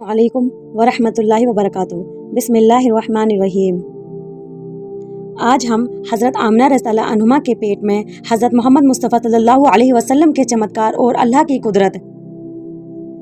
वालेकुम वरहमतुल्लाहि वबरकातुहू। बिस्मिल्लाहिर्रहमानिर्रहीम। आज हम हज़रत आमना रज़ियल्लाहु अन्हुमा के पेट में हज़रत मोहम्मद मुस्तफ़ा सल्लल्लाहु अलैहि वसल्लम के चमत्कार और अल्लाह की कुदरत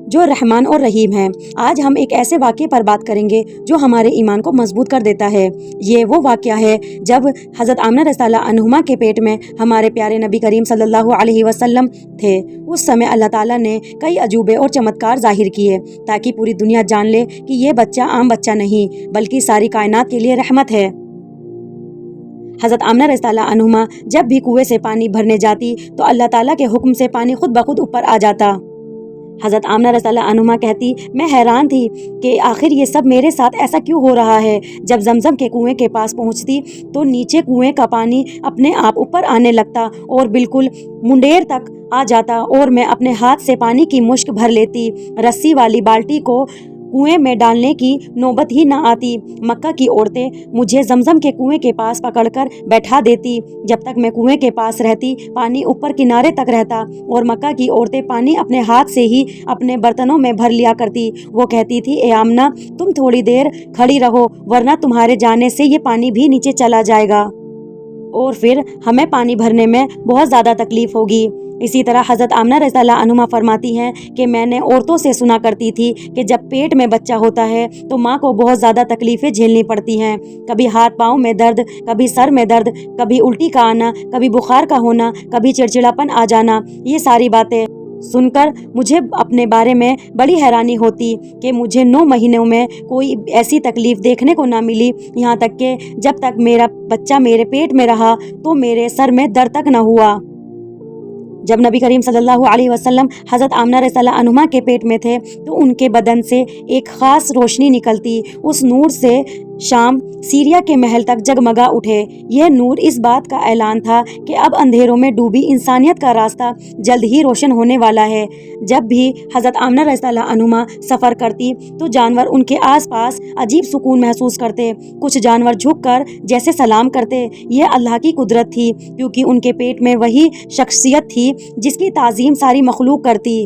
जो रहमान और रहीम है। आज हम एक ऐसे वाक़े पर बात करेंगे जो हमारे ईमान को मजबूत कर देता है। ये वो वाक़या है जब हज़रत आमना रज़ियल्लाहु अन्हुमा के पेट में हमारे प्यारे नबी करीम सल्लल्लाहु अलैहि वसल्लम थे। उस समय अल्लाह ताला ने कई अजूबे और चमत्कार ज़ाहिर किए ताकि पूरी दुनिया जान ले कि ये बच्चा आम बच्चा नहीं बल्कि सारी कायनात के लिए रहमत है। हज़रत आमना रज़ियल्लाहु अन्हुमा जब भी कुएं से पानी भरने जाती तो अल्लाह ताला के हुक्म से पानी खुद ब खुद ऊपर आ जाता। हज़रत आमना रज़ियल्लाहु अन्हुमा कहती, मैं हैरान थी कि आखिर ये सब मेरे साथ ऐसा क्यों हो रहा है। जब जमजम के कुएं के पास पहुंचती तो नीचे कुएं का पानी अपने आप ऊपर आने लगता और बिल्कुल मुंडेर तक आ जाता और मैं अपने हाथ से पानी की मुश्क भर लेती। रस्सी वाली बाल्टी को कुएं में डालने की नौबत ही न आती। मक्का की औरतें मुझे जमजम के कुएं के पास पकड़कर बैठा देती। जब तक मैं कुएं के पास रहती पानी ऊपर किनारे तक रहता और मक्का की औरतें पानी अपने हाथ से ही अपने बर्तनों में भर लिया करती। वो कहती थी, ए आमना, तुम थोड़ी देर खड़ी रहो वरना तुम्हारे जाने से ये पानी भी नीचे चला जाएगा और फिर हमें पानी भरने में बहुत ज़्यादा तकलीफ होगी। इसी तरह हज़रत आमना रज़ियल्लाहु अन्हुमा फरमाती हैं कि मैंने औरतों से सुना करती थी कि जब पेट में बच्चा होता है तो माँ को बहुत ज़्यादा तकलीफ़ें झेलनी पड़ती हैं। कभी हाथ पाँव में दर्द, कभी सर में दर्द, कभी उल्टी का आना, कभी बुखार का होना, कभी चिड़चिड़ापन आ जाना। ये सारी बातें सुनकर मुझे अपने बारे में बड़ी हैरानी होती कि मुझे 9 महीनों में कोई ऐसी तकलीफ़ देखने को ना मिली। यहाँ तक कि जब तक मेरा बच्चा मेरे पेट में रहा तो मेरे सर में दर्द तक न हुआ। जब नबी करीम सल्लल्लाहु अलैहि वसल्लम हज़रत आमना रज़ियल्लाहु अन्हुमा के पेट में थे तो उनके बदन से एक ख़ास रोशनी निकलती। उस नूर से शाम सीरिया के महल तक जगमगा उठे। यह नूर इस बात का ऐलान था कि अब अंधेरों में डूबी इंसानियत का रास्ता जल्द ही रोशन होने वाला है। जब भी हज़रत आमना रज़ियल्लाहु अन्हुमा सफ़र करती तो जानवर उनके आसपास अजीब सुकून महसूस करते। कुछ जानवर झुककर जैसे सलाम करते। यह अल्लाह की कुदरत थी क्योंकि उनके पेट में वही शख्सियत थी जिसकी ताज़ीम सारी मखलूक करती।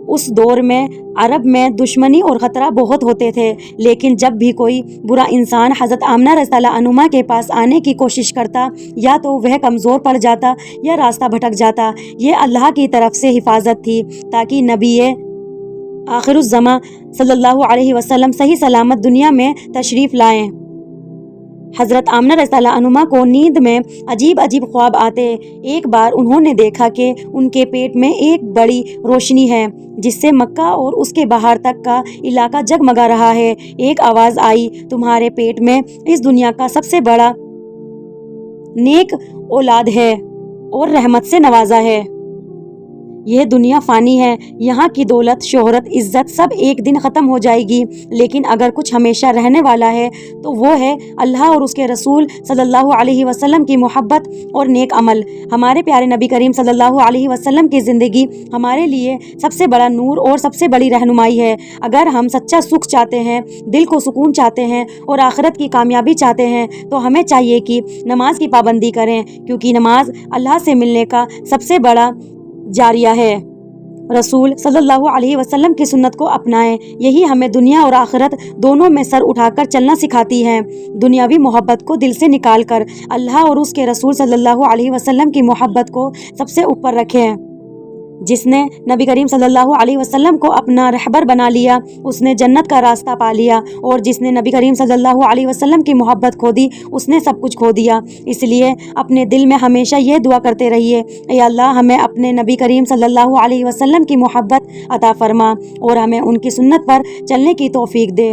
उस दौर में अरब में दुश्मनी और ख़तरा बहुत होते थे, लेकिन जब भी कोई बुरा इंसान हज़रत आमना रज़ियल्लाहु अन्हुमा के पास आने की कोशिश करता या तो वह कमज़ोर पड़ जाता या रास्ता भटक जाता। ये अल्लाह की तरफ से हिफाजत थी ताकि नबी आखिरुज़्ज़मा सल्लल्लाहु अलैहि वसल्लम सही सलामत दुनिया में तशरीफ़ लाएं। हज़रत आमना रज़ियल्लाहु अन्हुमा को नींद में अजीब अजीब ख्वाब आते। एक बार उन्होंने देखा कि उनके पेट में एक बड़ी रोशनी है जिससे मक्का और उसके बाहर तक का इलाका जगमगा रहा है। एक आवाज़ आई, तुम्हारे पेट में इस दुनिया का सबसे बड़ा नेक औलाद है और रहमत से नवाजा है। यह दुनिया फ़ानी है, यहाँ की दौलत, शोहरत, इज़्ज़त सब एक दिन ख़त्म हो जाएगी, लेकिन अगर कुछ हमेशा रहने वाला है तो वो है अल्लाह और उसके रसूल सल्लल्लाहु अलैहि वसल्लम की मोहब्बत और नेक अमल। हमारे प्यारे नबी करीम सल्लल्लाहु अलैहि वसल्लम की ज़िंदगी हमारे लिए सबसे बड़ा नूर और सबसे बड़ी रहनुमाई है। अगर हम सच्चा सुख चाहते हैं, दिल को सुकून चाहते हैं और आखिरत की कामयाबी चाहते हैं तो हमें चाहिए कि नमाज की पाबंदी करें क्योंकि नमाज अल्लाह से मिलने का सबसे बड़ा जारिया है। रसूल सल्लल्लाहु अलैहि वसल्लम की सुन्नत को अपनाएं, यही हमें दुनिया और आखिरत दोनों में सर उठाकर चलना सिखाती है। दुनियावी मोहब्बत को दिल से निकालकर अल्लाह और उसके रसूल सल्लल्लाहु अलैहि वसल्लम की मोहब्बत को सबसे ऊपर रखें। जिसने नबी करीम सल्लल्लाहु अलैहि वसल्लम को अपना रहबर बना लिया उसने जन्नत का रास्ता पा लिया और जिसने नबी करीम सल्लल्लाहु अलैहि वसल्लम की मोहब्बत खो दी उसने सब कुछ खो दिया। इसलिए अपने दिल में हमेशा यह दुआ करते रहिए, ए अल्लाह, हमें अपने नबी करीम सल्लल्लाहु अलैहि वसल्लम की मोहब्बत अता फरमा और हमें उनकी सुन्नत पर चलने की तौफीक दे।